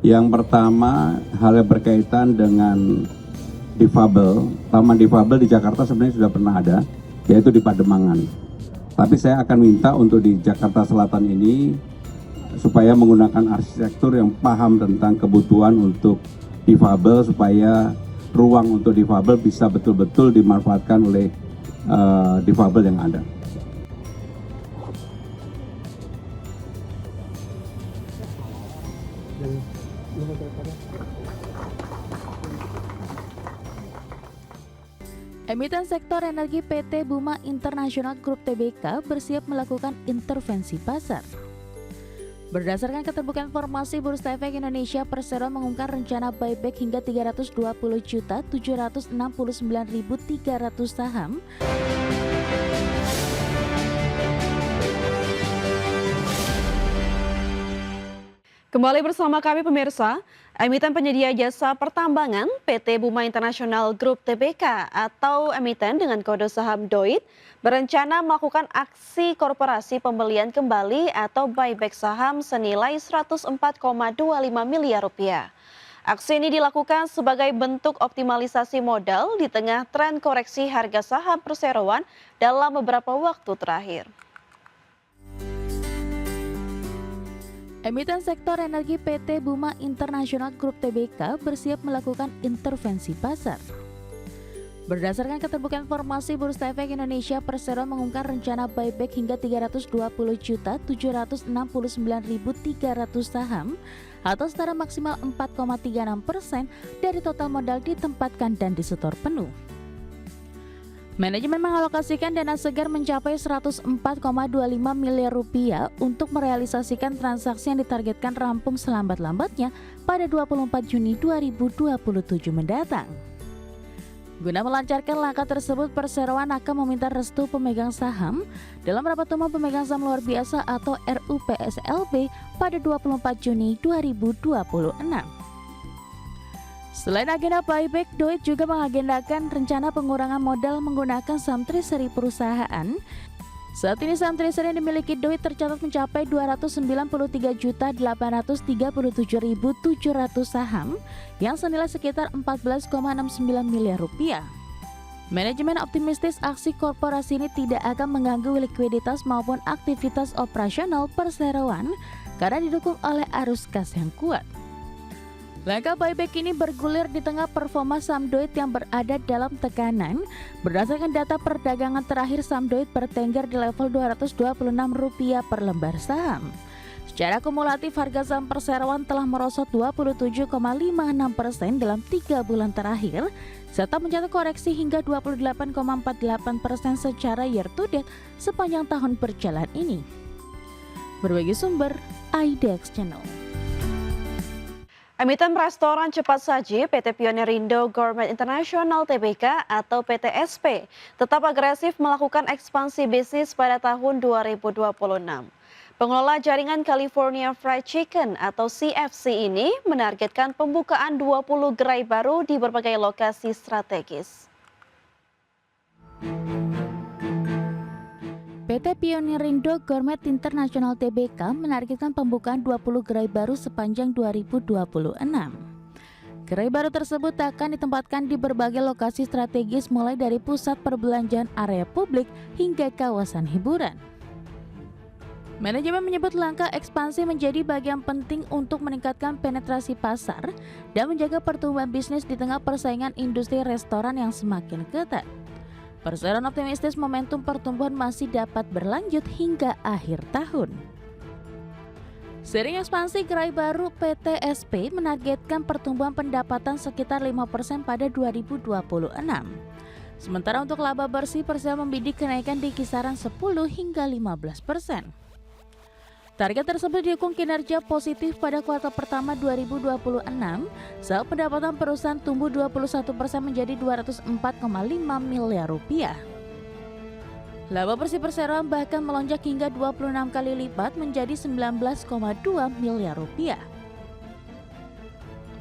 Yang pertama, hal yang berkaitan dengan difabel. Taman difabel di Jakarta sebenarnya sudah pernah ada, yaitu di Pademangan. Tapi saya akan minta untuk di Jakarta Selatan ini supaya menggunakan arsitektur yang paham tentang kebutuhan untuk difabel, supaya ruang untuk difabel bisa betul-betul dimanfaatkan oleh difabel yang ada. Emiten sektor energi PT Buma International Group Tbk bersiap melakukan intervensi pasar. Berdasarkan keterbukaan informasi, Bursa Efek Indonesia Perseroan mengumumkan rencana buyback hingga 320.769.300 saham. Kembali bersama kami pemirsa, emiten penyedia jasa pertambangan PT Buma International Group Tbk atau emiten dengan kode saham DOIT berencana melakukan aksi korporasi pembelian kembali atau buyback saham senilai 104,25 miliar rupiah. Aksi ini dilakukan sebagai bentuk optimalisasi modal di tengah tren koreksi harga saham perseroan dalam beberapa waktu terakhir. Emiten sektor energi PT Buma International Group Tbk bersiap melakukan intervensi pasar. Berdasarkan keterbukaan informasi, Bursa Efek Indonesia Perseroan mengumumkan rencana buyback hingga 320.769.300 saham atau setara maksimal 4,36% dari total modal ditempatkan dan disetor penuh. Manajemen mengalokasikan dana segar mencapai 104,25 miliar rupiah untuk merealisasikan transaksi yang ditargetkan rampung selambat-lambatnya pada 24 Juni 2027 mendatang. Guna melancarkan langkah tersebut, Perseroan akan meminta restu pemegang saham dalam rapat umum pemegang saham luar biasa atau RUPSLB pada 24 Juni 2026. Selain agenda buyback, DOIT juga mengagendakan rencana pengurangan modal menggunakan saham treasury perusahaan. Saat ini saham treasury yang dimiliki DOIT tercatat mencapai 293.837.700 saham yang senilai sekitar 14,69 miliar rupiah. Manajemen optimistis aksi korporasi ini tidak akan mengganggu likuiditas maupun aktivitas operasional perseroan karena didukung oleh arus kas yang kuat. Langkah buyback ini bergulir di tengah performa saham DOIT yang berada dalam tekanan. Berdasarkan data perdagangan terakhir, saham DOIT bertengger di level Rp226 per lembar saham. Secara kumulatif, harga saham perseroan telah merosot 27,56% dalam 3 bulan terakhir, serta mencatat koreksi hingga 28,48% secara year to date sepanjang tahun berjalan ini. Berbagi sumber, IDX Channel. Emiten restoran cepat saji PT Pionerindo Gourmet International Tbk atau PTSP tetap agresif melakukan ekspansi bisnis pada tahun 2026. Pengelola jaringan California Fried Chicken atau CFC ini menargetkan pembukaan 20 gerai baru di berbagai lokasi strategis. PT Pionerindo Gourmet International Tbk menargetkan pembukaan 20 gerai baru sepanjang 2026. Gerai baru tersebut akan ditempatkan di berbagai lokasi strategis mulai dari pusat perbelanjaan, area publik hingga kawasan hiburan. Manajemen menyebut langkah ekspansi menjadi bagian penting untuk meningkatkan penetrasi pasar dan menjaga pertumbuhan bisnis di tengah persaingan industri restoran yang semakin ketat. Perseroan optimistis momentum pertumbuhan masih dapat berlanjut hingga akhir tahun. Seiring ekspansi gerai baru, PTSP menargetkan pertumbuhan pendapatan sekitar 5% pada 2026. Sementara untuk laba bersih, Perseroan membidik kenaikan di kisaran 10 hingga 15%. Target tersebut didukung kinerja positif pada kuartal pertama 2026 saat pendapatan perusahaan tumbuh 21% menjadi 204,5 miliar rupiah. Laba bersih Perseroan bahkan melonjak hingga 26 kali lipat menjadi 19,2 miliar rupiah.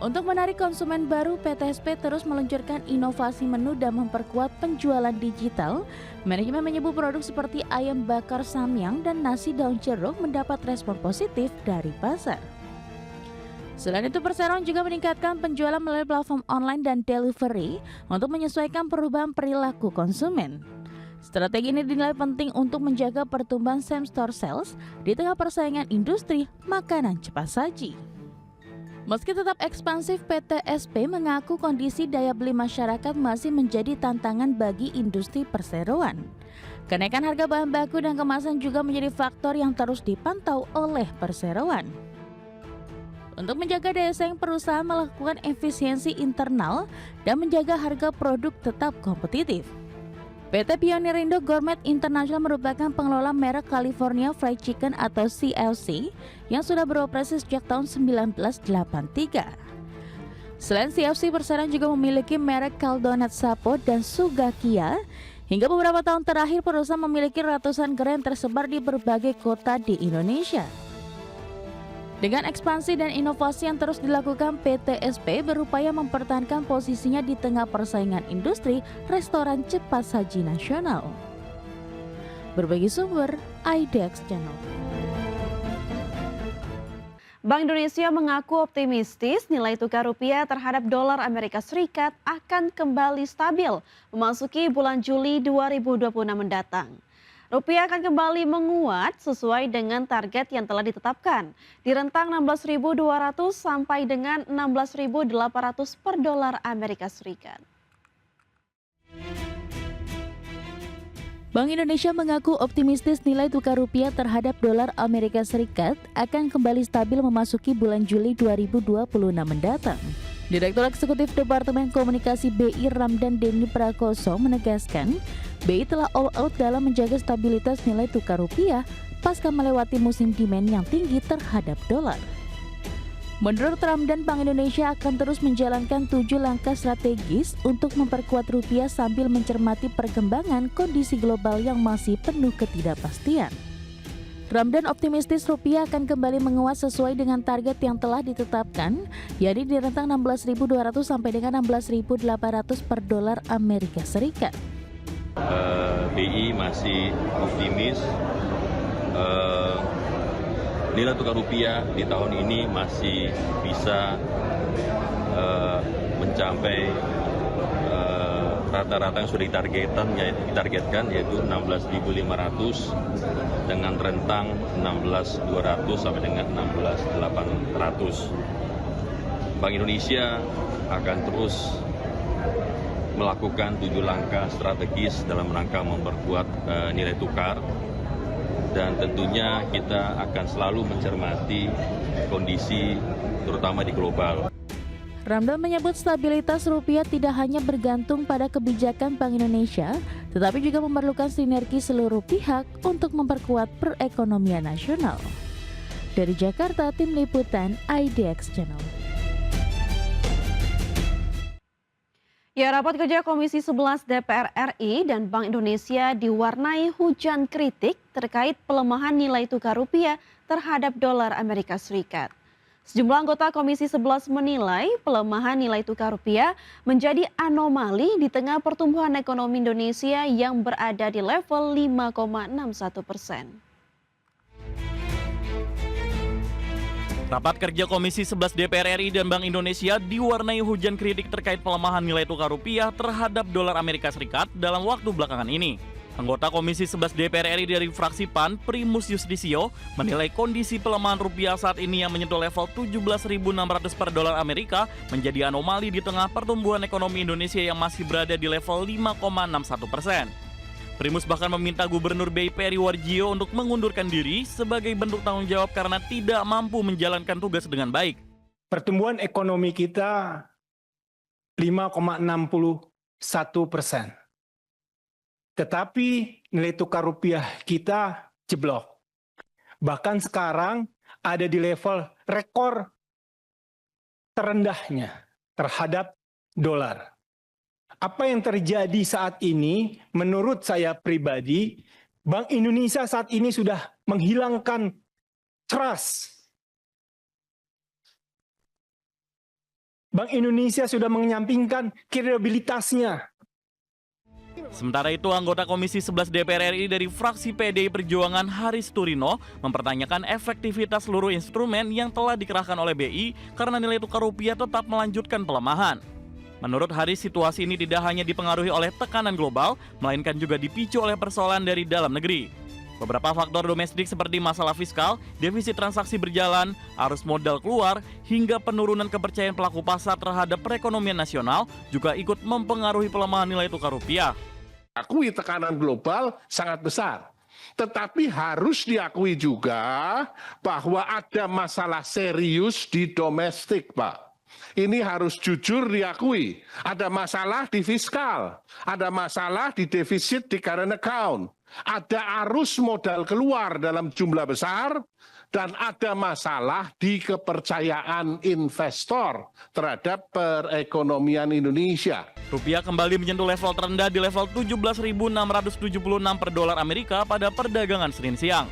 Untuk menarik konsumen baru, PTSP terus meluncurkan inovasi menu dan memperkuat penjualan digital. Manajemen menyebut produk seperti ayam bakar samyang dan nasi daun jeruk mendapat respon positif dari pasar. Selain itu, Perseroan juga meningkatkan penjualan melalui platform online dan delivery untuk menyesuaikan perubahan perilaku konsumen. Strategi ini dinilai penting untuk menjaga pertumbuhan same-store sales di tengah persaingan industri makanan cepat saji. Meski tetap ekspansif, PT SP mengaku kondisi daya beli masyarakat masih menjadi tantangan bagi industri perseroan. Kenaikan harga bahan baku dan kemasan juga menjadi faktor yang terus dipantau oleh perseroan. Untuk menjaga daya saing, perusahaan melakukan efisiensi internal dan menjaga harga produk tetap kompetitif. PT Pionirindo Gourmet International merupakan pengelola merek California Fried Chicken atau CFC yang sudah beroperasi sejak tahun 1983. Selain CFC, Perseroan juga memiliki merek Caldonat Sapo dan Sugakia. Hingga beberapa tahun terakhir, perusahaan memiliki ratusan gerai yang tersebar di berbagai kota di Indonesia. Dengan ekspansi dan inovasi yang terus dilakukan, PT SP berupaya mempertahankan posisinya di tengah persaingan industri restoran cepat saji nasional. Berbagi sumber, IDX Channel. Bank Indonesia mengaku optimistis nilai tukar rupiah terhadap dolar Amerika Serikat akan kembali stabil memasuki bulan Juli 2026 mendatang. Rupiah akan kembali menguat sesuai dengan target yang telah ditetapkan di rentang 16.200 sampai dengan 16.800 per dolar Amerika Serikat. Bank Indonesia mengaku optimistis nilai tukar rupiah terhadap dolar Amerika Serikat akan kembali stabil memasuki bulan Juli 2026 mendatang. Direktur Eksekutif Departemen Komunikasi BI Ramdan Denny Prakoso menegaskan, BI telah all out dalam menjaga stabilitas nilai tukar rupiah pasca melewati musim demand yang tinggi terhadap dolar. Menurut Ramdan, Bank Indonesia akan terus menjalankan 7 langkah strategis untuk memperkuat rupiah sambil mencermati perkembangan kondisi global yang masih penuh ketidakpastian. Ramdan optimistis rupiah akan kembali menguat sesuai dengan target yang telah ditetapkan, yakni di rentang 16.200 sampai dengan 16.800 per dolar Amerika Serikat. BI masih optimis nilai tukar rupiah di tahun ini masih bisa mencapai rata-rata yang sudah ditargetkan yaitu 16.500 dengan rentang 16.200 sampai dengan 16.800. Bank Indonesia akan terus melakukan 7 langkah strategis dalam rangka memperkuat nilai tukar, dan tentunya kita akan selalu mencermati kondisi terutama di global. Ramdan menyebut stabilitas rupiah tidak hanya bergantung pada kebijakan Bank Indonesia, tetapi juga memerlukan sinergi seluruh pihak untuk memperkuat perekonomian nasional. Dari Jakarta, Tim Liputan IDX Channel. Ya, rapat kerja Komisi 11 DPR RI dan Bank Indonesia diwarnai hujan kritik terkait pelemahan nilai tukar rupiah terhadap dolar Amerika Serikat. Sejumlah anggota Komisi 11 menilai pelemahan nilai tukar rupiah menjadi anomali di tengah pertumbuhan ekonomi Indonesia yang berada di level 5,61%. Rapat kerja Komisi 11 DPR RI dan Bank Indonesia diwarnai hujan kritik terkait pelemahan nilai tukar rupiah terhadap dolar Amerika Serikat dalam waktu belakangan ini. Anggota Komisi 11 DPR RI dari fraksi PAN, Primus Yustisio, menilai kondisi pelemahan rupiah saat ini yang menyentuh level 17.600 per dolar Amerika menjadi anomali di tengah pertumbuhan ekonomi Indonesia yang masih berada di level 5,61%. Primus bahkan meminta Gubernur BI Peri Warjio untuk mengundurkan diri sebagai bentuk tanggung jawab karena tidak mampu menjalankan tugas dengan baik. Pertumbuhan ekonomi kita 5,61%. Tetapi nilai tukar rupiah kita jeblok. Bahkan sekarang ada di level rekor terendahnya terhadap dolar. Apa yang terjadi saat ini, menurut saya pribadi, Bank Indonesia saat ini sudah menghilangkan trust. Bank Indonesia sudah menyampingkan kredibilitasnya. Sementara itu, anggota Komisi 11 DPR RI dari fraksi PDI Perjuangan Haris Turino mempertanyakan efektivitas seluruh instrumen yang telah dikerahkan oleh BI karena nilai tukar rupiah tetap melanjutkan pelemahan. Menurut Haris, situasi ini tidak hanya dipengaruhi oleh tekanan global, melainkan juga dipicu oleh persoalan dari dalam negeri. Beberapa faktor domestik seperti masalah fiskal, defisit transaksi berjalan, arus modal keluar, hingga penurunan kepercayaan pelaku pasar terhadap perekonomian nasional juga ikut mempengaruhi pelemahan nilai tukar rupiah. Akui tekanan global sangat besar. Tetapi harus diakui juga bahwa ada masalah serius di domestik, Pak. Ini harus jujur diakui. Ada masalah di fiskal, ada masalah di defisit di current account, ada arus modal keluar dalam jumlah besar, dan ada masalah di kepercayaan investor terhadap perekonomian Indonesia. Rupiah kembali menyentuh level terendah di level 17.676 per dolar Amerika pada perdagangan Senin siang.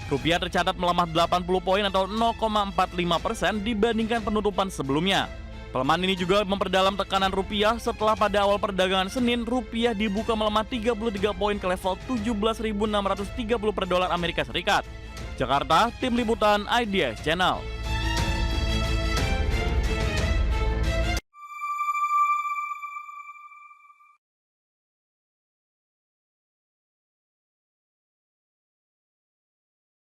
Rupiah tercatat melemah 80 poin atau 0,45% dibandingkan penutupan sebelumnya. Pelemahan ini juga memperdalam tekanan rupiah setelah pada awal perdagangan Senin, rupiah dibuka melemah 33 poin ke level 17.630 per dolar Amerika Serikat. Jakarta, Tim Liputan IDX Channel.